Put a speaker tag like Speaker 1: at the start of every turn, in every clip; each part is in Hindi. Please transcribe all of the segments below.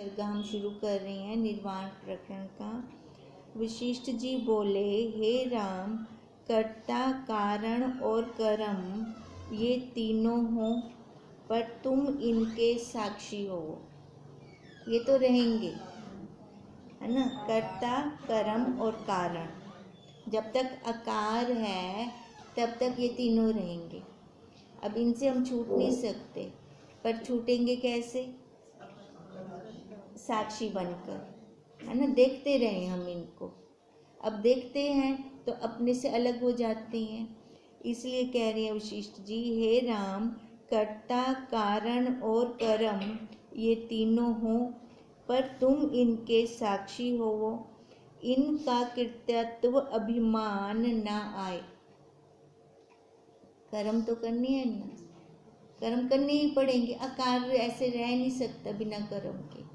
Speaker 1: सर्ग हम शुरू कर रहे हैं निर्वाण प्रकरण का। वशिष्ठ जी बोले, हे राम, कर्ता कारण और कर्म ये तीनों हो, पर तुम इनके साक्षी हो। ये तो रहेंगे, है ना। कर्ता कर्म और कारण, जब तक आकार है तब तक ये तीनों रहेंगे। अब इनसे हम छूट नहीं सकते, पर छूटेंगे कैसे? साक्षी बनकर, है ना। देखते रहे हम इनको। अब देखते हैं तो अपने से अलग हो जाते हैं। इसलिए कह रहे हैं वशिष्ठ जी, हे राम, कर्ता कारण और कर्म ये तीनों हो, पर तुम इनके साक्षी हो। इनका कृत्यत्व अभिमान ना आए। कर्म तो करनी है ना, कर्म करने ही पड़ेंगे। आकार ऐसे रह नहीं सकता बिना कर्म के।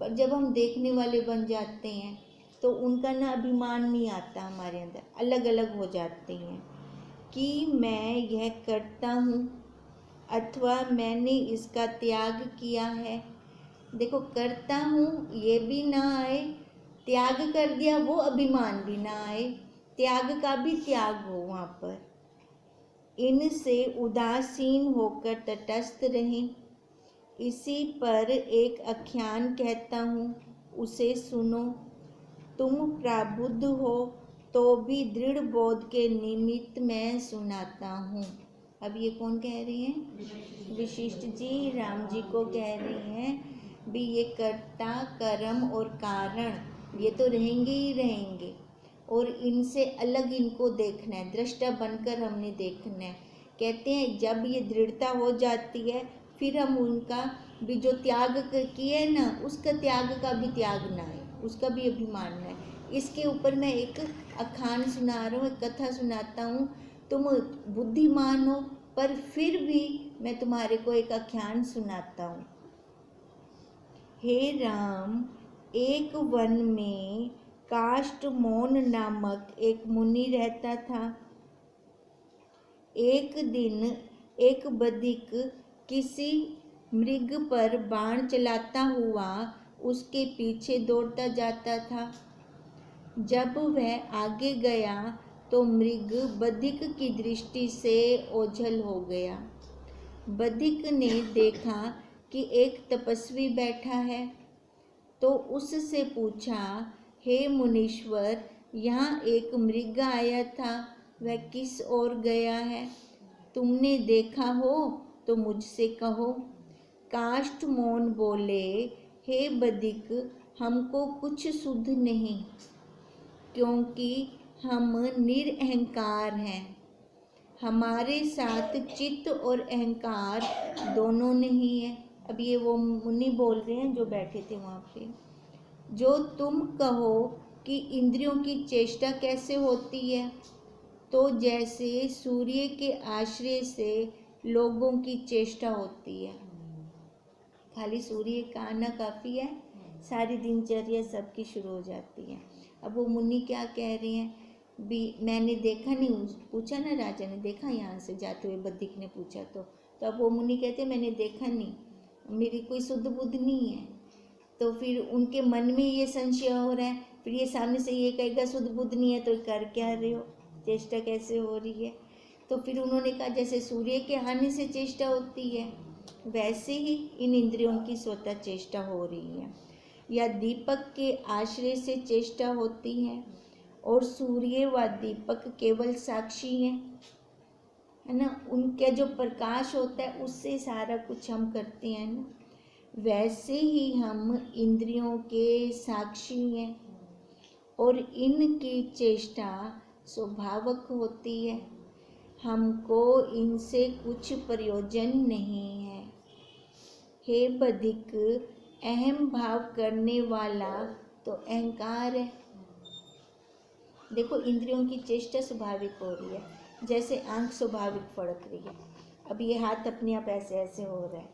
Speaker 1: पर जब हम देखने वाले बन जाते हैं तो उनका ना अभिमान नहीं आता हमारे अंदर, अलग अलग हो जाते हैं कि मैं यह करता हूँ अथवा मैंने इसका त्याग किया है। देखो, करता हूँ ये भी ना आए, त्याग कर दिया वो अभिमान भी ना आए, त्याग का भी त्याग हो वहाँ पर। इनसे उदासीन होकर तटस्थ रहें। इसी पर एक आख्यान कहता हूँ, उसे सुनो। तुम प्रबुद्ध हो तो भी दृढ़ बोध के निमित्त मैं सुनाता हूँ। अब ये कौन कह रहे हैं? वशिष्ठ जी राम जी को कह रहे हैं भी ये कर्ता कर्म और कारण ये तो रहेंगे ही रहेंगे, और इनसे अलग इनको देखना है, दृष्टा बनकर हमने देखना है। कहते हैं जब ये दृढ़ता हो जाती है फिर हम उनका भी जो त्याग किए ना, उसका त्याग का भी त्याग ना है, उसका भी अभिमान है। इसके ऊपर मैं एक अखान सुना रहा हूँ, एक कथा सुनाता हूँ। तुम बुद्धिमान हो पर फिर भी मैं तुम्हारे को एक आख्यान सुनाता हूँ। हे राम, एक वन में काष्टमोन नामक एक मुनि रहता था। एक दिन एक बधिक किसी मृग पर बाण चलाता हुआ उसके पीछे दौड़ता जाता था। जब वह आगे गया तो मृग बधिक की दृष्टि से ओझल हो गया। बधिक ने देखा कि एक तपस्वी बैठा है तो उससे पूछा, हे मुनीश्वर, यहाँ एक मृग आया था, वह किस ओर गया है? तुमने देखा हो तो मुझसे कहो। काष्टमोन बोले, हे बधिक, हमको कुछ सुध नहीं, क्योंकि हम निरअहंकार हैं। हमारे साथ चित्त और अहंकार दोनों नहीं है। अब ये वो मुनि बोल रहे हैं जो बैठे थे वहाँ पे। जो तुम कहो कि इंद्रियों की चेष्टा कैसे होती है, तो जैसे सूर्य के आश्रय से लोगों की चेष्टा होती है। खाली सूर्य का आना काफ़ी है, सारी दिनचर्या सबकी शुरू हो जाती है। अब वो मुनि क्या कह रहे हैं भी, मैंने देखा नहीं। पूछा ना राजा ने, देखा यहाँ से जाते हुए? बधिक ने पूछा तो अब वो मुनि कहते मैंने देखा नहीं, मेरी कोई शुद्ध बुद्ध नहीं है। तो फिर उनके मन में ये संशय हो रहा है। फिर ये सामने से ये कहेगा शुद्ध बुद्ध नहीं है तो कर क्या रहे हो, चेष्टा कैसे हो रही है? तो फिर उन्होंने कहा जैसे सूर्य के आने से चेष्टा होती है, वैसे ही इन इंद्रियों की स्वतः चेष्टा हो रही है, या दीपक के आश्रय से चेष्टा होती है, और सूर्य व दीपक केवल साक्षी हैं, है ना। उनका जो प्रकाश होता है उससे सारा कुछ हम करते हैं ना। वैसे ही हम इंद्रियों के साक्षी हैं और इनकी चेष्टा स्वाभाविक होती है। हमको इनसे कुछ प्रयोजन नहीं है। हे बधिक, अहम भाव करने वाला तो अहंकार है। देखो, इंद्रियों की चेष्टा स्वाभाविक हो रही है, जैसे आंख स्वाभाविक फड़क रही है। अब ये हाथ अपने आप ऐसे ऐसे हो रहा है,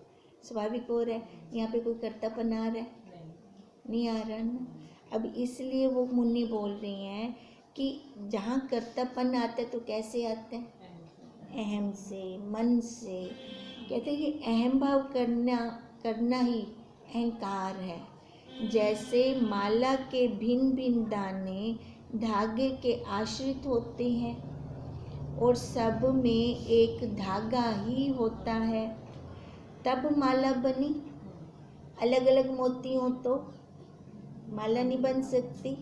Speaker 1: स्वाभाविक हो रहा है। यहाँ पे कोई कर्तापन आ रहा है? नहीं आ रहा ना। अब इसलिए वो मुनि बोल रही हैं कि जहाँ कर्तापन आता है तो कैसे आता है? अहम से, मन से। कहते हैं कि अहम भाव करना ही अहंकार है। जैसे माला के भिन्न भिन्न दाने धागे के आश्रित होते हैं और सब में एक धागा ही होता है, तब माला बनी। अलग अलग मोती हो तो माला नहीं बन सकती।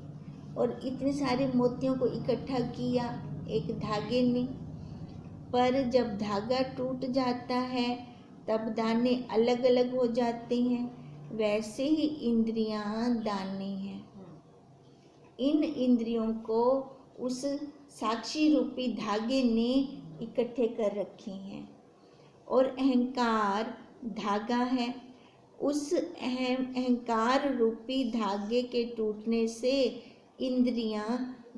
Speaker 1: और इतने सारे मोतियों को इकट्ठा किया एक धागे ने, पर जब धागा टूट जाता है तब दाने अलग अलग हो जाते हैं। वैसे ही इंद्रियां दाने हैं। इन इंद्रियों को उस साक्षी रूपी धागे ने इकट्ठे कर रखे हैं और अहंकार धागा है। उस अहंकार रूपी धागे के टूटने से इंद्रियां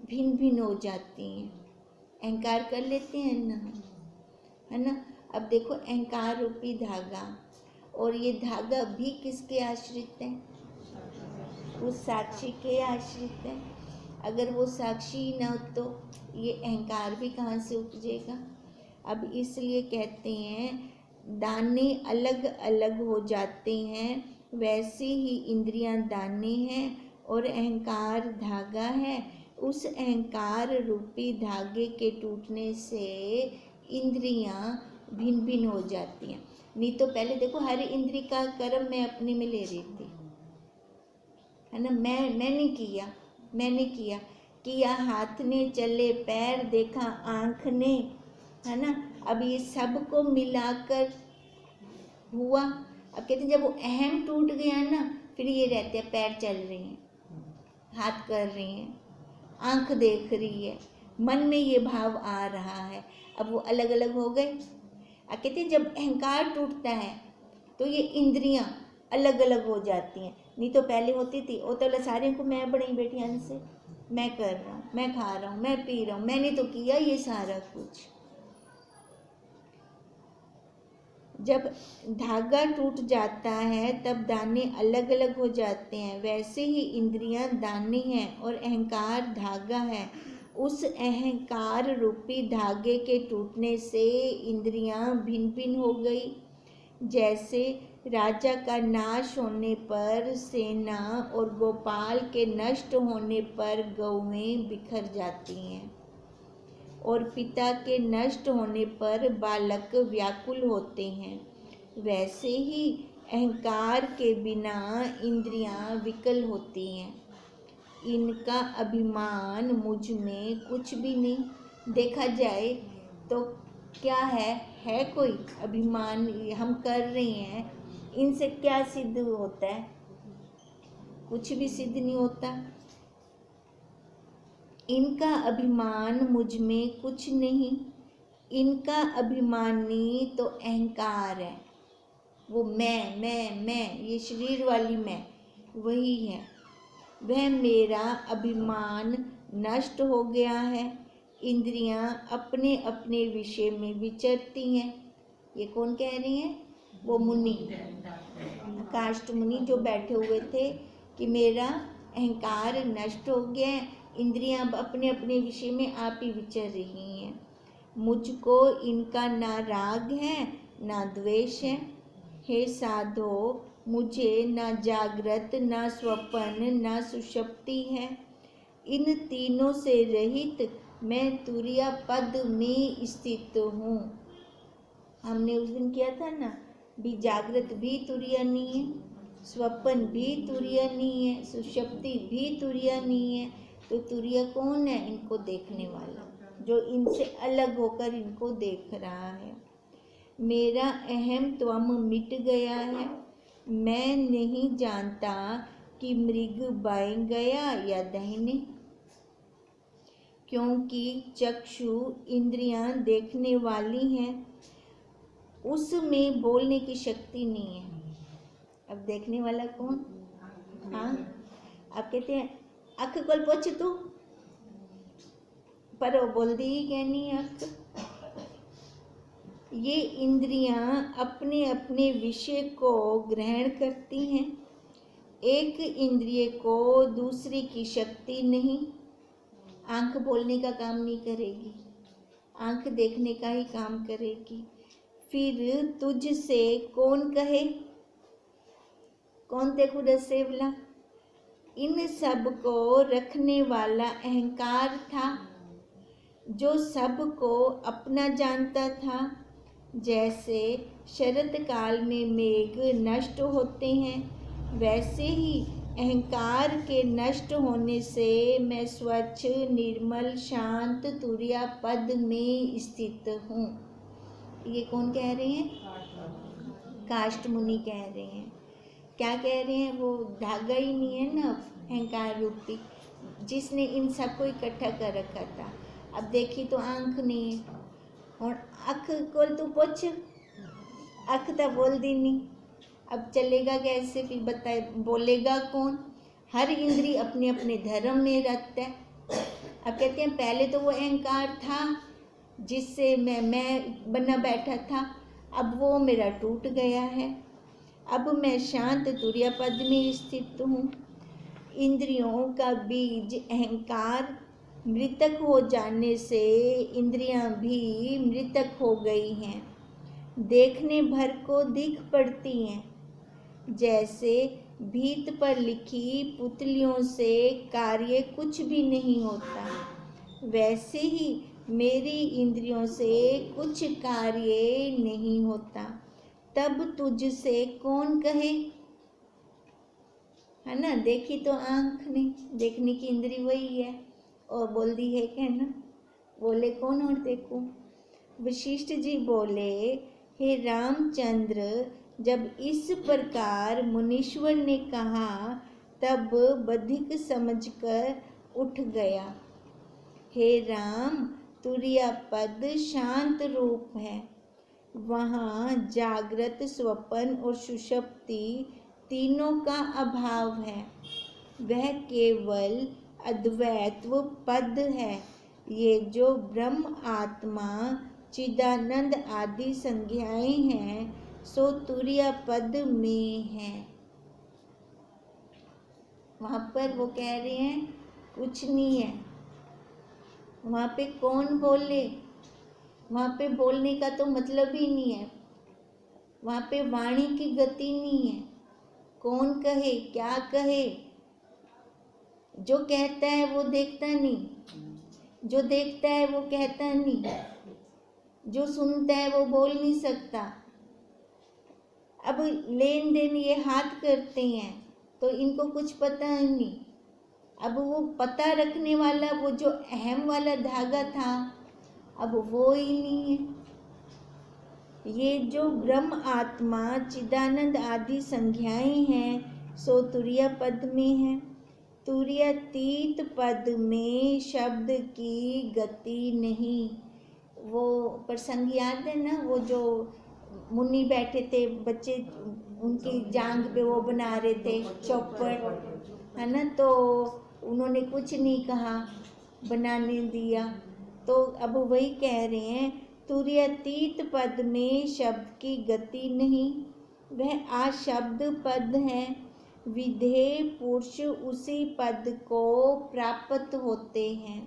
Speaker 1: भिन्न भिन्न हो जाती हैं। अहंकार कर लेते हैं ना, है ना। अब देखो अहंकार रूपी धागा, और ये धागा भी किसके आश्रित है? उस साक्षी के आश्रित है। अगर वो साक्षी न हो तो ये अहंकार भी कहाँ से उपजेगा? अब इसलिए कहते हैं दाने अलग अलग हो जाते हैं, वैसे ही इंद्रियां दाने हैं और अहंकार धागा है। उस अहंकार रूपी धागे के टूटने से इंद्रियां भिन्न भिन्न हो जाती हैं। नहीं तो पहले देखो हर इंद्री का कर्म मैं अपने में ले रही थी, है ना। मैंने किया हाथ ने, चले पैर, देखा आँख ने, है ना। अब ये सबको मिलाकर हुआ। अब कहते हैं जब वो अहम टूट गया ना, फिर ये रहते हैं पैर चल रहे हैं, हाथ कर रहे हैं, आँख देख रही है, मन में ये भाव आ रहा है। अब वो अलग अलग हो गए। अब कहते हैं जब अहंकार टूटता है तो ये इंद्रियां अलग अलग हो जाती हैं। नहीं तो पहले होती थी वो तो सारे को मैं बड़ी बेटी अंश से, मैं कर रहा हूँ, मैं खा रहा हूँ, मैं पी रहा हूँ, मैंने तो किया ये सारा कुछ। जब धागा टूट जाता है तब दाने अलग अलग हो जाते हैं। वैसे ही इंद्रियां दाने हैं और अहंकार धागा है। उस अहंकार रूपी धागे के टूटने से इंद्रियां भिन्न भिन्न हो गई। जैसे राजा का नाश होने पर सेना और गोपाल के नष्ट होने पर गौएं बिखर जाती हैं और पिता के नष्ट होने पर बालक व्याकुल होते हैं, वैसे ही अहंकार के बिना इंद्रियां विकल होती हैं। इनका अभिमान मुझ में कुछ भी नहीं। देखा जाए तो क्या है कोई अभिमान हम कर रहे हैं, इनसे क्या सिद्ध होता है? कुछ भी सिद्ध नहीं होता। इनका अभिमान मुझ में कुछ नहीं। इनका अभिमानी तो अहंकार है। वो मैं ये शरीर वाली मैं वही है। वह मेरा अभिमान नष्ट हो गया है। इंद्रियां अपने अपने विषय में विचरती हैं। ये कौन कह रही हैं? वो मुनि, काष्ट मुनि जो बैठे हुए थे कि मेरा अहंकार नष्ट हो गया है, इंद्रियां अपने अपने विषय में आप ही विचर रही हैं। मुझको इनका ना राग है ना द्वेष है। हे साधो, मुझे ना जागृत ना स्वप्न ना सुषुप्ति है। इन तीनों से रहित मैं तुरीय पद में स्थित हूँ। हमने उस दिन किया था ना, भी जागृत भी तुरीय नहीं है, स्वप्न भी तुरीय नहीं है, सुषुप्ति भी तुरीय नहीं है। तो तुरीय कौन है? इनको देखने वाला, जो इनसे अलग होकर इनको देख रहा है। मेरा अहम त्वम मिट गया है। मैं नहीं जानता कि मृग बाएं गया या दाहिने, क्योंकि चक्षु इंद्रियां देखने वाली हैं, उसमें बोलने की शक्ति नहीं है। अब देखने वाला कौन? हाँ, अब कहते हैं अख खोल पोछ तू, पर वो बोल दी कहनी अख। ये इंद्रियां अपने अपने विषय को ग्रहण करती हैं। एक इंद्रिय को दूसरी की शक्ति नहीं। आंख बोलने का काम नहीं करेगी, आंख देखने का ही काम करेगी। फिर तुझसे कौन कहे कौन थे खुद सेवला? इन सब को रखने वाला अहंकार था, जो सबको अपना जानता था। जैसे शरद काल में मेघ नष्ट होते हैं, वैसे ही अहंकार के नष्ट होने से मैं स्वच्छ, निर्मल, शांत तुर्या पद में स्थित हूँ। ये कौन कह रहे हैं? काष्ठ मुनि कह रहे हैं। क्या कह रहे हैं? वो धागा ही नहीं है ना अहंकार रूपी, जिसने इन सबको इकट्ठा कर रखा था। अब देखी तो आंख नहीं है, और अख को तू पूछ, अख तो बोल दी नहीं। अब चलेगा कैसे? फिर बताए, बोलेगा कौन? हर इंद्री अपने अपने धर्म में रखता है। अब कहते हैं पहले तो वो अहंकार था जिससे मैं बना बैठा था, अब वो मेरा टूट गया है। अब मैं शांत तुर्य पद में स्थित हूँ। इंद्रियों का बीज अहंकार मृतक हो जाने से इंद्रियां भी मृतक हो गई हैं, देखने भर को दिख पड़ती हैं। जैसे भीत पर लिखी पुतलियों से कार्य कुछ भी नहीं होता, वैसे ही मेरी इंद्रियों से कुछ कार्य नहीं होता। तब तुझसे कौन कहे, है ना? देखी तो आंख नहीं, देखने की इंद्री वही है, और बोल दी है कहना, बोले कौन और देखो। वशिष्ठ जी बोले, हे रामचंद्र, जब इस प्रकार मुनीश्वर ने कहा तब बधिक समझकर उठ गया। हे राम, तुर्या पद शांत रूप है, वहाँ जागृत, स्वप्न और सुषुप्ति तीनों का अभाव है। वह केवल अद्वैत्व पद है। ये जो ब्रह्म, आत्मा, चिदानंद आदि संज्ञाएं हैं, सो तुर्य पद में है। वहाँ पर वो कह रहे हैं कुछ नहीं है। वहाँ पे कौन बोले? वहाँ पे बोलने का तो मतलब ही नहीं है। वहाँ पे वाणी की गति नहीं है। कौन कहे, क्या कहे? जो कहता है वो देखता नहीं, जो देखता है वो कहता नहीं, जो सुनता है वो बोल नहीं सकता। अब लेन देन ये हाथ करते हैं तो इनको कुछ पता ही नहीं। अब वो पता रखने वाला, वो जो अहम वाला धागा था, अब वो ही नहीं है। ये जो ब्रह्म, आत्मा, चिदानंद आदि संज्ञाएं हैं, सो तुर्य पद में है। तुर्यातीत पद में शब्द की गति नहीं। वो प्रसंग याद है ना, वो जो मुनि बैठे थे, बच्चे उनकी जांग पे वो बना रहे थे चौपट, है ना? तो उन्होंने कुछ नहीं कहा, बनाने दिया। तो अब वही कह रहे हैं, तुर्यातीत पद में शब्द की गति नहीं, वह अशब्द पद है। विधेय पुरुष उसी पद को प्राप्त होते हैं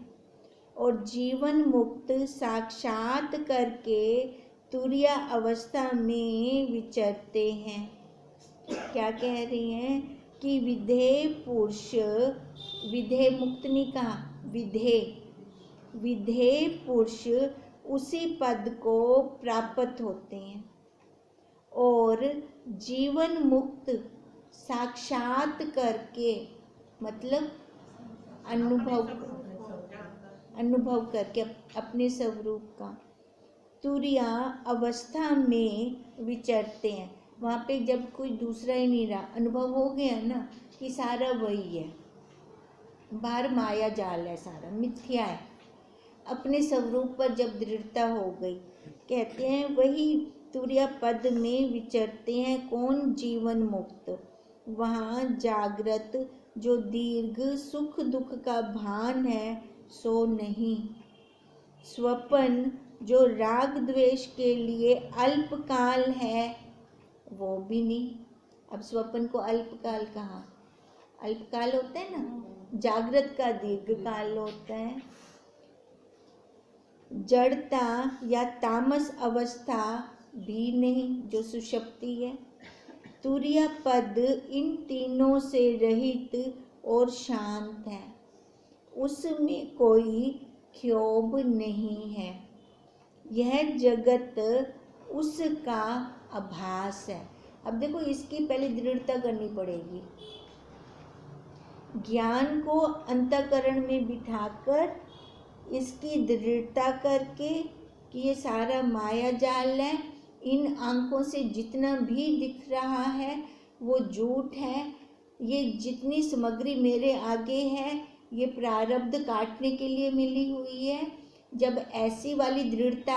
Speaker 1: और जीवन मुक्त साक्षात करके तुर्य अवस्था में विचरते हैं। क्या कह रही हैं कि विधेय पुरुष, विधेय मुक्त नहीं कहा, विधेय पुरुष उसी पद को प्राप्त होते हैं और जीवन मुक्त साक्षात करके, मतलब अनुभव करके अपने स्वरूप का तुर्य अवस्था में विचरते हैं। वहाँ पे जब कोई दूसरा ही नहीं रहा, अनुभव हो गया ना कि सारा वही है, बाहर माया जाल है, सारा मिथ्या है। अपने स्वरूप पर जब दृढ़ता हो गई, कहते हैं वही तुर्य पद में विचरते हैं। कौन? जीवन मुक्त। वहाँ जागृत जो दीर्घ सुख दुख का भान है, सो नहीं। स्वप्न जो राग द्वेष के लिए अल्पकाल है, वो भी नहीं। अब स्वप्न को अल्पकाल कहा, अल्पकाल होता है ना, जागृत का दीर्घकाल होता है। जड़ता या तामस अवस्था भी नहीं, जो सुषुप्ति है। तुरीय पद इन तीनों से रहित और शांत है, उसमें कोई क्षोभ नहीं है। यह जगत उसका आभास है। अब देखो, इसकी पहले दृढ़ता करनी पड़ेगी। ज्ञान को अंतःकरण में बिठाकर इसकी दृढ़ता करके कि ये सारा माया जाल है, इन आंखों से जितना भी दिख रहा है वो झूठ है, ये जितनी सामग्री मेरे आगे है ये प्रारब्ध काटने के लिए मिली हुई है। जब ऐसी वाली दृढ़ता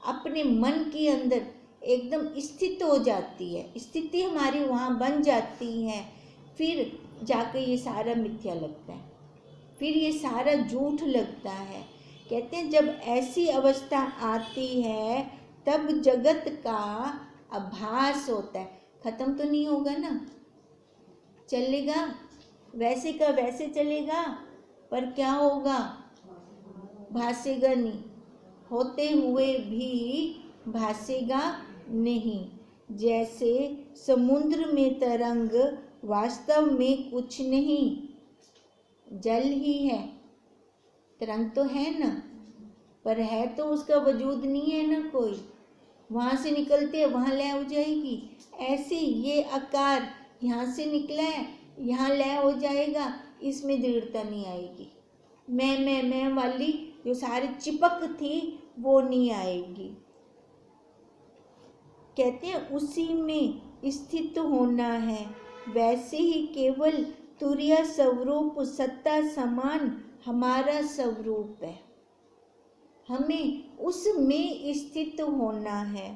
Speaker 1: अपने मन के अंदर एकदम स्थित हो जाती है, स्थिति हमारी वहाँ बन जाती है, फिर जाकर ये सारा मिथ्या लगता है, फिर ये सारा झूठ लगता है। कहते हैं जब ऐसी अवस्था आती है तब जगत का आभास होता है। खत्म तो नहीं होगा ना, चलेगा वैसे का वैसे चलेगा, पर क्या होगा, भासेगा नहीं, होते हुए भी भासेगा नहीं। जैसे समुद्र में तरंग वास्तव में कुछ नहीं, जल ही है। तरंग तो है ना, पर है तो उसका वजूद नहीं है ना कोई, वहाँ से निकलते हैं वहाँ लय हो जाएगी। ऐसे ये आकार यहाँ से निकला है, यहाँ लय हो जाएगा, इसमें दृढ़ता नहीं आएगी। मैं वाली जो सारी चिपक थी वो नहीं आएगी। कहते हैं उसी में स्थित होना है। वैसे ही केवल तुरीय स्वरूप सत्ता समान हमारा स्वरूप है, हमें उसमें स्थित होना है।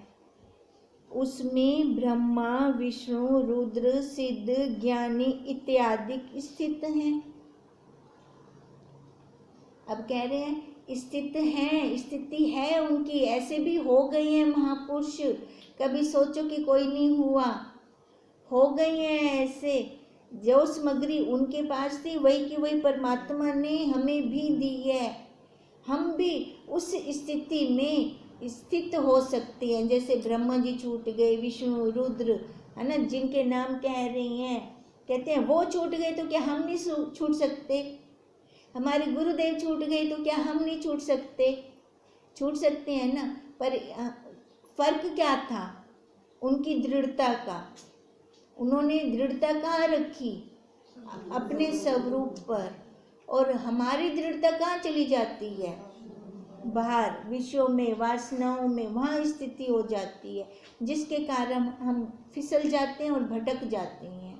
Speaker 1: उसमें ब्रह्मा विष्णु रुद्र सिद्ध ज्ञानी इत्यादि स्थित हैं। अब कह रहे हैं स्थित हैं, स्थिति है उनकी, ऐसे भी हो गए हैं महापुरुष। कभी सोचो कि कोई नहीं हुआ, हो गए हैं ऐसे। जो सामग्री उनके पास थी वही की वही परमात्मा ने हमें भी दी है। हम भी उस स्थिति में स्थित हो सकते हैं। जैसे ब्रह्मा जी छूट गए, विष्णु रुद्र है ना, जिनके नाम कह रही हैं, कहते हैं वो छूट गए तो क्या हम नहीं छूट सकते? हमारे गुरुदेव छूट गए तो क्या हम नहीं छूट सकते? छूट सकते हैं ना। पर फर्क क्या था? उनकी दृढ़ता का। उन्होंने दृढ़ता कहाँ रखी? अपने स्वरूप पर। और हमारी दृढ़ता कहाँ चली जाती है? बाहर विषयों में, वासनाओं में, वहाँ स्थिति हो जाती है, जिसके कारण हम फिसल जाते हैं और भटक जाते हैं।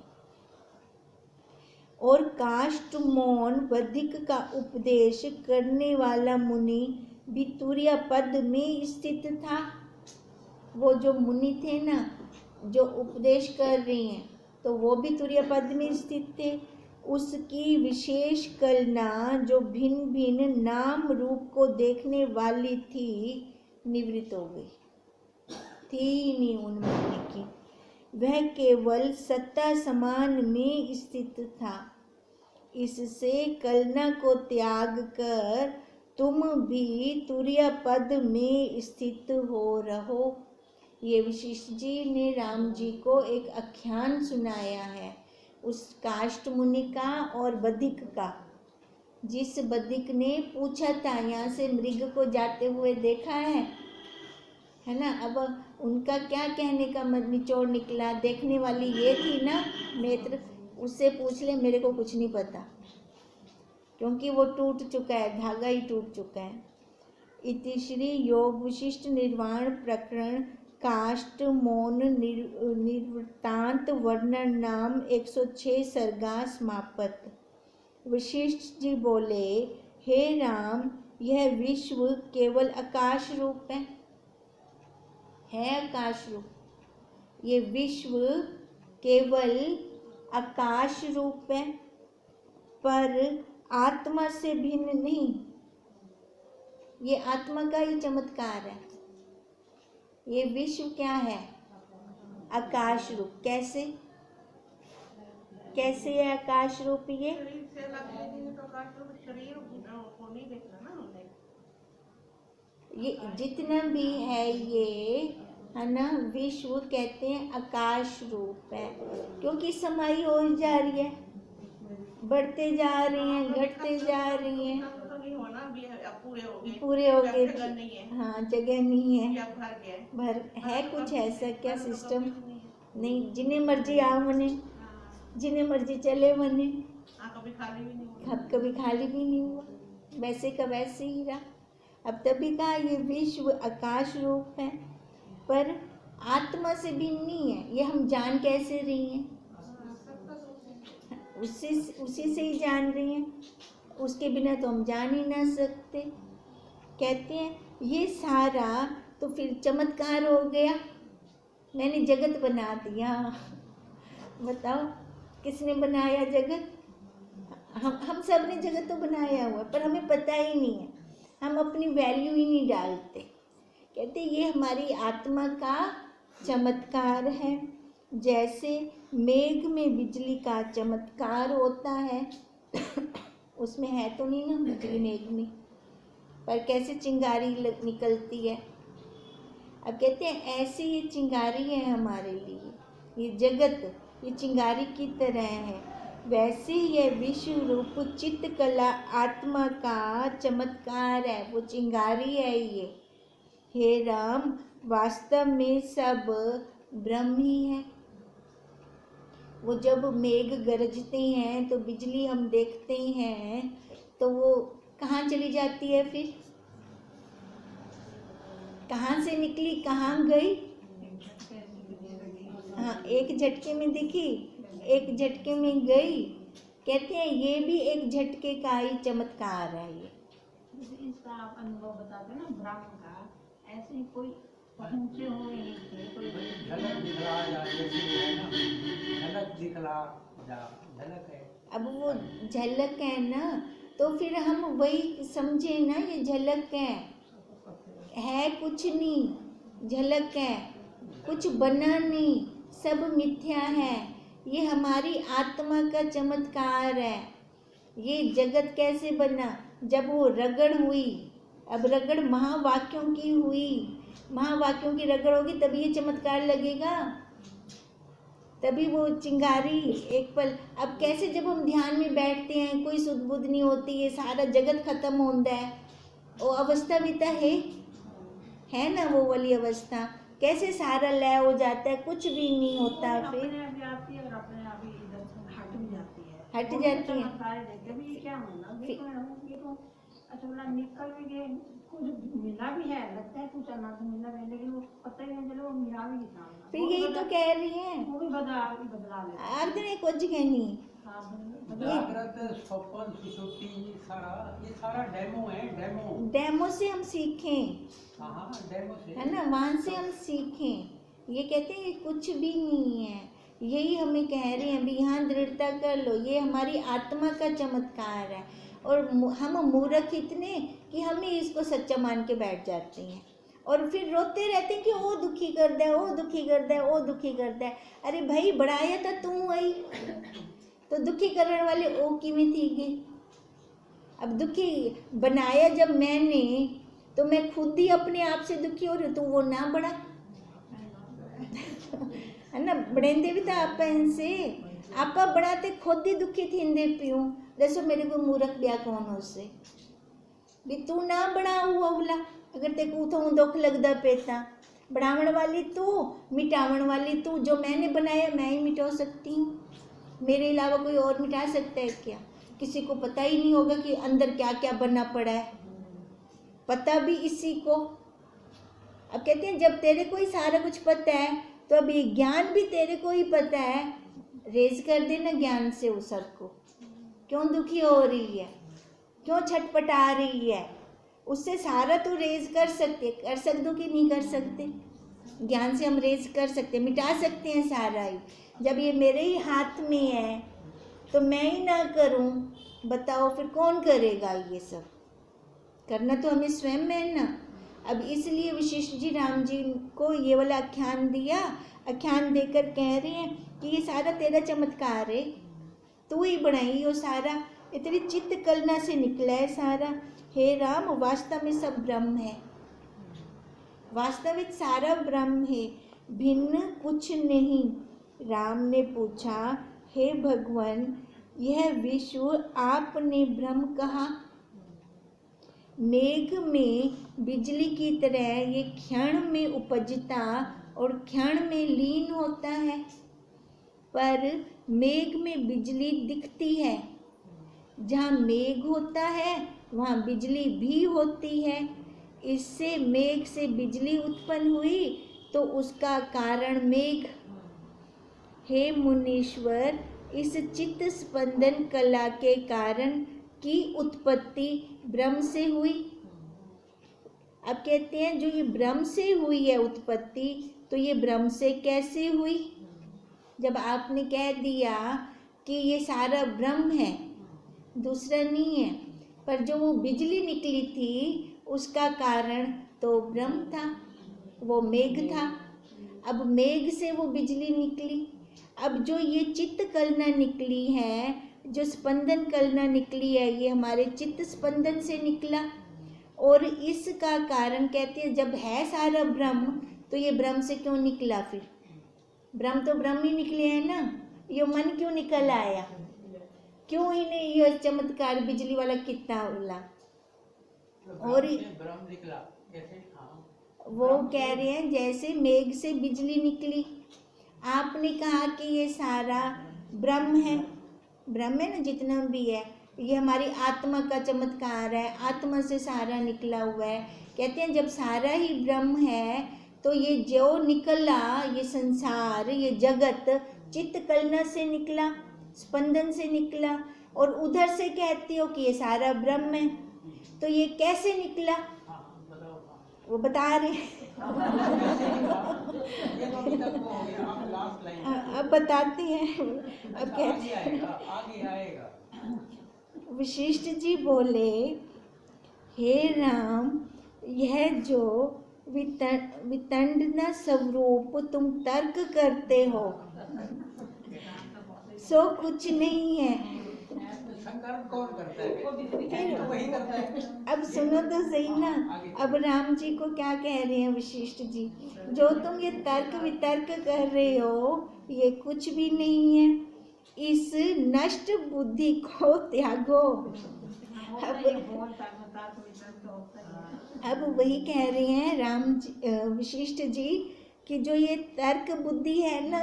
Speaker 1: और काष्ठ मौन बधिक का उपदेश करने वाला मुनि भी तुरीय पद में स्थित था। वो जो मुनि थे ना, जो उपदेश कर रही हैं, तो वो भी तुरीय पद में स्थित थे। उसकी विशेष कलना जो भिन्न भिन्न नाम रूप को देखने वाली थी निवृत्त हो गई, थी नहीं उनमें की। वह केवल सत्ता समान में स्थित था। इससे कलना को त्याग कर तुम भी तुरीय पद में स्थित हो रहो। ये वशिष्ठ जी ने राम जी को एक आख्यान सुनाया है, उस काष्ठ मुनि का और बधिक का। जिस बधिक ने पूछा था, यहाँ से मृग को जाते हुए देखा है ना। अब उनका क्या कहने का निचोड़ निकला? देखने वाली ये थी ना नेत्र, उससे पूछ ले, मेरे को कुछ नहीं पता, क्योंकि वो टूट चुका है, धागा ही टूट चुका है। इति श्री योग विशिष्ट निर्वाण प्रकरण काष्ठ मौन निर्वृत्तांत वर्णन नाम 106 सर्गा समाप्त। वशिष्ठ जी बोले, हे राम, यह विश्व केवल आकाश रूप है आकाश रूप। ये विश्व केवल आकाश रूप है, पर आत्मा से भिन्न नहीं। ये आत्मा का ही चमत्कार है। ये विश्व क्या है? आकाश रूप। कैसे कैसे है आकाश रूप? ये जितना भी है, ये है ना। विश्व कहते हैं आकाश रूप है, क्योंकि समाई हो जा रही है, बढ़ते जा रही हैं, घटते जा रही हैं, पूरे हो गए, हाँ जगह नहीं है, भर है कुछ ऐसा क्या सिस्टम नहीं, जिन्हें मर्जी आओ मने, जिन्हें मर्जी चले मने, कभी खाली भी नहीं हुआ, वैसे का वैसे ही रहा। अब तभी कहा ये विश्व आकाश रूप है, पर आत्मा से भिन्न नहीं है। ये हम जान कैसे रही हैं? उसी से ही जान रही हैं, उसके बिना तो हम जान ही ना सकते। कहते हैं ये सारा तो फिर चमत्कार हो गया, मैंने जगत बना दिया। बताओ किसने बनाया जगत? हम सब ने जगत तो बनाया हुआ, पर हमें पता ही नहीं है, हम अपनी वैल्यू ही नहीं डालते। कहते ये हमारी आत्मा का चमत्कार है। जैसे मेघ में बिजली का चमत्कार होता है, उसमें है तो नहीं ना बिजली मेघ में, पर कैसे चिंगारी निकलती है। अब कहते हैं ऐसे ये चिंगारी है हमारे लिए, ये जगत ये चिंगारी की तरह है। वैसे यह विश्व रूप चित्त कला आत्मा का चमत्कार है, वो चिंगारी है ये। हे राम, वास्तव में सब ब्रह्म ही है। वो जब मेघ गरजते हैं तो बिजली हम देखते हैं, तो वो कहाँ चली जाती है, फिर कहाँ से निकली कहाँ गई? हाँ, एक झटके में दिखी, एक झटके में गई। कहते हैं ये भी एक झटके का ही चमत्कार है। ये
Speaker 2: इसका आप अनुभव बताते ना ब्रह्म का, ऐसे ही कोई पहुंचे हुए नहीं थे, कोई
Speaker 3: झलक दिखला या जैसे है ना, झलक दिखला या झलक है।
Speaker 1: अब वो झलक है ना, तो फिर हम वही समझे ना, ये झलक है कुछ नहीं, झलक है, कुछ बना नहीं, सब मिथ्या है। ये हमारी आत्मा का चमत्कार है। ये जगत कैसे बना? जब वो रगड़ हुई। अब रगड़ महावाक्यों की हुई, महावाक्यों की रगड़ होगी तभी ये चमत्कार लगेगा, तभी वो चिंगारी एक पल। अब कैसे जब हम ध्यान में बैठते हैं, कोई सुध बुध नहीं होती है, सारा जगत खत्म होता है, वो अवस्था भी तो है ना, वो वाली अवस्था। कैसे सारा लय हो जाता है, कुछ भी नहीं होता, फिर
Speaker 2: अपने आप आती है और अपने आप ही इधर से हट भी जाती है,
Speaker 1: हट जाती है।
Speaker 2: कभी क्या होना, देखो अच्छा बोला निकल भी गए, कुछ मिला भी है, लगता है कुछ अनाज मिला है, लेकिन वो पता ही नहीं चला वो मिला भी कितना।
Speaker 1: फिर यही तो कह रही है,
Speaker 2: वो भी बदला लेते
Speaker 1: आप दिन एक जगह नहीं।
Speaker 3: जागृत स्वप्न सुषुप्ति ये सारा डेमो है,
Speaker 1: डेमो से हम सीखें,
Speaker 3: हाँ डेमो से
Speaker 1: है ना, वहाँ से हम सीखें। ये कहते हैं ये कुछ भी नहीं है, यही हमें कह रहे हैं अभी, यहाँ दृढ़ता कर लो, ये हमारी आत्मा का चमत्कार है। और हम मूर्ख इतने कि हम ही इसको सच्चा मान के बैठ जाते हैं, और फिर रोते रहते हैं कि वो दुखी कर दे, वो दुखी कर दे, वो दुखी कर दे। अरे भाई बढ़ाया था तू आई, तो दुखी करने वाले ओ की में थी गई। अब दुखी बनाया जब मैंने, तो मैं खुद ही अपने आप से दुखी हो रही हूँ, तो वो ना बढ़ा है ना, बढ़ेंदे भी था आप इनसे, आपा बढ़ाते खुद ही दुखी थींदे पियूं। जैसे मेरे को मूर्ख ब्याह कौन हो से भी, तू ना बढ़ा हुआ बोला, अगर ते को तो दुख लगदा पेता, बढ़ावन वाली तू, मिटावन वाली तू। जो मैंने बनाया मैं ही मिटा सकती हूँ, मेरे अलावा कोई और मिटा सकता है क्या? किसी को पता ही नहीं होगा कि अंदर क्या क्या बना पड़ा है, पता भी इसी को। अब कहते हैं जब तेरे को ही सारा कुछ पता है, तो अभी ज्ञान भी तेरे को ही पता है, रेज कर देना ज्ञान से उस सब को। क्यों दुखी हो रही है, क्यों छटपटा रही है, उससे सारा तो रेज कर सकते हो कि नहीं कर सकते? ज्ञान से हम रेज कर सकते, मिटा सकते हैं सारा ही। जब ये मेरे ही हाथ में है तो मैं ही ना करूं, बताओ फिर कौन करेगा? ये सब करना तो हमें स्वयं में है ना। अब इसलिए वशिष्ठ जी राम जी को ये वाला आख्यान दिया, आख्यान देकर कह रहे हैं कि ये सारा तेरा चमत्कार है, तू ही बनाई हो सारा, ये तेरी चित्त कलना से निकला है सारा। हे राम, वास्तव में सब ब्रह्म है। वास्तविक सारा ब्रह्म है, भिन्न कुछ नहीं। राम ने पूछा, हे भगवान, यह विश्व आपने ब्रह्म कहा। मेघ में बिजली की तरह ये क्षण में उपजता और क्षण में लीन होता है, पर मेघ में बिजली दिखती है। जहाँ मेघ होता है वहाँ बिजली भी होती है। इससे मेघ से बिजली उत्पन्न हुई तो उसका कारण मेघ। हे मुनीश्वर, इस चित्त स्पंदन कला के कारण की उत्पत्ति ब्रह्म से हुई। अब कहते हैं जो ये ब्रह्म से हुई है उत्पत्ति, तो ये ब्रह्म से कैसे हुई? जब आपने कह दिया कि ये सारा ब्रह्म है, दूसरा नहीं है, पर जो वो बिजली निकली थी उसका कारण तो ब्रह्म था, वो मेघ था। अब मेघ से वो बिजली निकली। अब जो ये चित्त कलना निकली है, जो स्पंदन कलना निकली है, ये हमारे चित्त स्पंदन से निकला। और इसका कारण कहते हैं जब है सारा ब्रह्म, तो ये ब्रह्म से क्यों निकला? फिर ब्रह्म तो ब्रह्म ही निकले हैं ना, ये मन क्यों निकल आया? क्यों इन्हें ये चमत्कार बिजली वाला कितना बोला? और
Speaker 3: ब्रह्म निकला कैसे? हाँ,
Speaker 1: वो कह रहे हैं जैसे मेघ से बिजली निकली। आपने कहा कि ये सारा ब्रह्म है, ब्रह्म है ना, जितना भी है, ये हमारी आत्मा का चमत्कार है, आत्मा से सारा निकला हुआ है। कहते हैं जब सारा ही ब्रह्म है तो ये जो निकला, ये संसार, ये जगत चित्त कलना से निकला, स्पंदन से निकला। और उधर से कहती हो कि ये सारा ब्रह्म है, तो ये कैसे निकला?
Speaker 3: हाँ, बताओ।
Speaker 1: वो बता रहे हैं।
Speaker 3: ये तो अभी तक वो हो गया, अब लास्ट लाइन।
Speaker 1: अब बताते हैं। अब कहते
Speaker 3: आगे आएगा, आगे आएगा।
Speaker 1: वशिष्ठ जी बोले, हे राम, यह जो वितंडना स्वरूप तुम तर्क करते हो सो कुछ नहीं है।
Speaker 3: संकल्प कौन करता है? तो वही करता है।
Speaker 1: अब सुनो तो सही ना। अब राम जी को क्या कह रहे हैं वशिष्ठ जी, जो तुम ये तर्क वितर्क कर रहे हो ये कुछ भी नहीं है, इस नष्ट बुद्धि को त्यागो। अब वही कह रहे हैं राम जी, वशिष्ठ जी, कि जो ये तर्क बुद्धि है ना,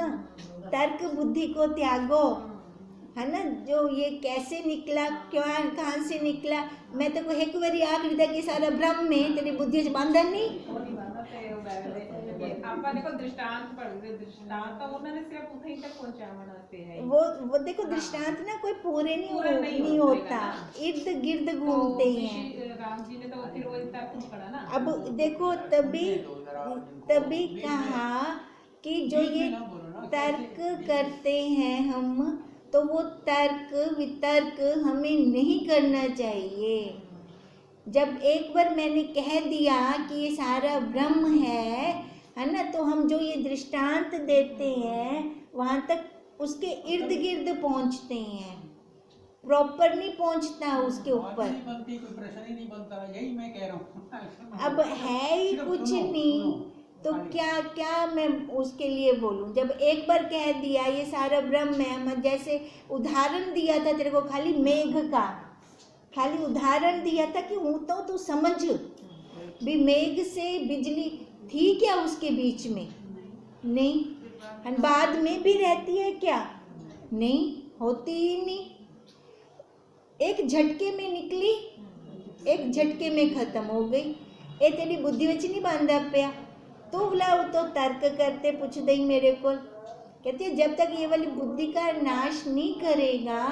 Speaker 1: तर्क बुद्धि को त्यागो, है ना। जो ये कैसे निकला, क्यों, कहाँ से निकला, मैं तो एक बारी आखिरी तक ये सारा ब्रह्म में तेरी बुद्धि से बांधा नहीं।
Speaker 4: ਆਪਾਂ ਦੇਖੋ ਦ੍ਰਿਸ਼ਟਾਂਤ ਪੜ੍ਹਦੇ ਦ੍ਰਿਸ਼ਟਾਂਤ ਤਾਂ ਉਹਨਾਂ ਨੇ ਸਿਰਫ ਉੱਥੇ ਹੀ ਤੱਕ ਪਹੁੰਚਾਉਣ ਵਾਸਤੇ ਹੈ।
Speaker 1: वो देखो दृष्टांत ना कोई पूरे नहीं होता, इर्द गिर्द घूमते हैं।
Speaker 4: राम जी ने तो फिर वो तर्क पढ़ा ना।
Speaker 1: अब देखो तभी कहा कि जो ये तर्क करते हैं हम, तो वो तर्क वितर्क हमें नहीं करना चाहिए। जब एक बार मैंने कह दिया कि ये सारा ब्रह्म है ना, तो हम जो ये दृष्टांत देते हैं वहाँ तक उसके इर्द गिर्द पहुँचते हैं, प्रॉपर नहीं पहुँचता उसके ऊपर।
Speaker 3: कोई प्रश्न ही नहीं बनता, यही मैं कह रहा हूँ।
Speaker 1: अब है ही कुछ नहीं, तो क्या क्या मैं उसके लिए बोलूं? जब एक बार कह दिया ये सारा ब्रह्म है, मैं जैसे उदाहरण दिया था तेरे को, खाली मेघ का खाली उदाहरण दिया था कि हूँ तो तू समझ भी, मेघ से बिजली थी क्या उसके बीच में? नहीं। बाद में भी रहती है क्या? नहीं, होती ही नहीं। एक झटके में निकली, एक झटके में खत्म हो गई। ये तेरी बुद्धि विच नहीं बांधा पिया, तो बुलाओ तो तर्क करते पूछ दई मेरे को। कहते हैं जब तक ये वाली बुद्धि का नाश नहीं करेगा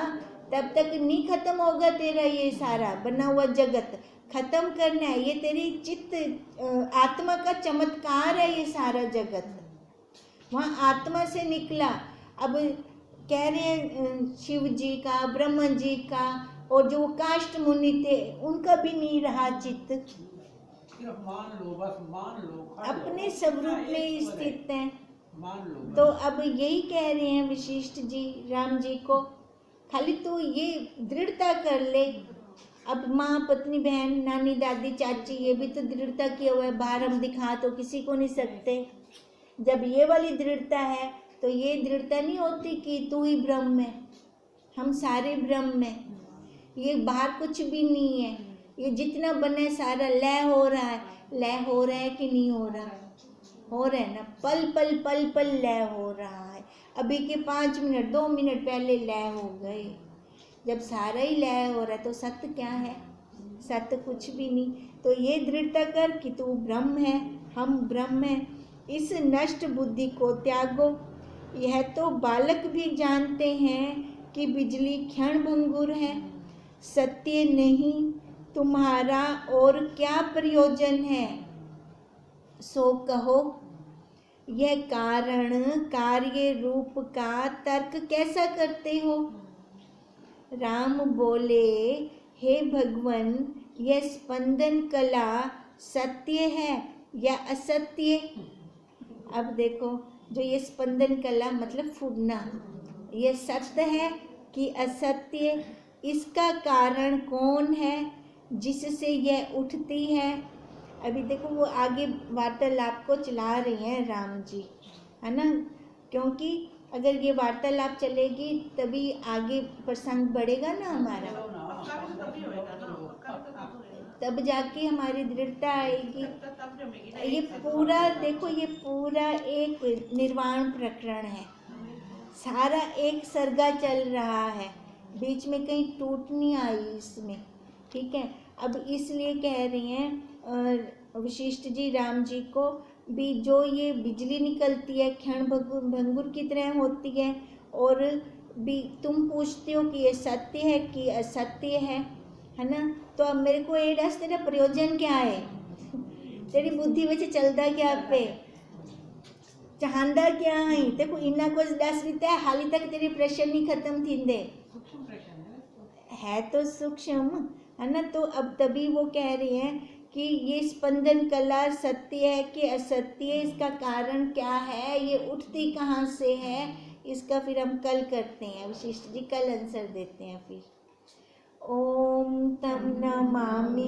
Speaker 1: तब तक नहीं खत्म होगा तेरा ये सारा बना हुआ जगत। खत्म करना है, ये तेरी चित्त आत्मा का चमत्कार है ये सारा जगत, वहाँ आत्मा से निकला। अब कह रहे हैं शिव जी का, ब्रह्मा जी का, और जो काष्ट मुनि थे उनका भी नहीं रहा चित्त,
Speaker 3: सिर्फ मान लो, बस मान लो,
Speaker 1: अपने स्वरूप में ही स्थित है।
Speaker 3: मान लो।
Speaker 1: तो अब यही कह रहे हैं वशिष्ठ जी राम जी को, खाली तू ये दृढ़ता कर ले अब माँ, पत्नी, बहन, नानी, दादी, चाची, ये भी तो दृढ़ता किया हुआ है। बाहर हम दिखा तो किसी को नहीं सकते। जब ये वाली दृढ़ता है तो ये दृढ़ता नहीं होती कि तू ही ब्रह्म है, हम सारे ब्रह्म हैं, ये बाहर कुछ भी नहीं है, ये जितना बना है सारा लय हो रहा है। लय हो रहा है कि नहीं हो रहा? हो रहा है ना, पल पल पल पल लय हो रहा है। अभी के 5 मिनट 2 मिनट पहले लय हो गए। जब सारा ही लय हो रहा है तो सत्य क्या है? सत्य कुछ भी नहीं। तो ये दृढ़ता कर कि तू ब्रह्म है, हम ब्रह्म हैं। इस नष्ट बुद्धि को त्यागो। यह तो बालक भी जानते हैं कि बिजली क्षण भंगुर है, सत्य नहीं तुम्हारा और क्या प्रयोजन है, सो कहो। यह कारण कार्य रूप का तर्क कैसा करते हो? राम बोले, हे भगवन, यह स्पंदन कला सत्य है या असत्य? अब देखो, जो ये स्पंदन कला मतलब फूटना, ये सत्य है कि असत्य? इसका कारण कौन है जिससे यह उठती है? अभी देखो वो आगे वार्तालाप को चला रही हैं राम जी, है ना, क्योंकि अगर ये वार्तालाप चलेगी तभी आगे प्रसंग बढ़ेगा ना हमारा,
Speaker 4: पक्का भी तो तभी होएगा ना, पक्का भी तो तब होएगा,
Speaker 1: तब जाके हमारी दृढ़ता आएगी।
Speaker 4: तो तब जमेगी ना।
Speaker 1: ये पूरा देखो, ये पूरा एक निर्वाण प्रकरण है, सारा एक सर्गा चल रहा है, बीच में कहीं टूट नहीं आई इसमें, ठीक है। अब इसलिए कह रही हैं वशिष्ठ जी राम जी को भी, जो ये बिजली निकलती है क्षण भंगुर की तरह होती है, और भी तुम पूछते हो कि ये सत्य है कि असत्य है ना। तो अब मेरे को ये दस, तेरा प्रयोजन क्या है? तेरी बुद्धि में चलता क्या पे, चाहता क्या है? देखो इन्ना कुछ दस रीते हाली तक तेरी प्रश्न नहीं खत्म थी दे,
Speaker 4: सूक्ष्म प्रश्न
Speaker 1: है तो सूक्ष्म, है ना। तो अब तभी वो कह रही हैं कि ये स्पंदन कला सत्य है कि असत्य, इसका कारण क्या है, ये उठती कहाँ से है, इसका फिर हम कल करते हैं। वशिष्ठ जी कल आंसर देते हैं फिर। ओम तम नमामि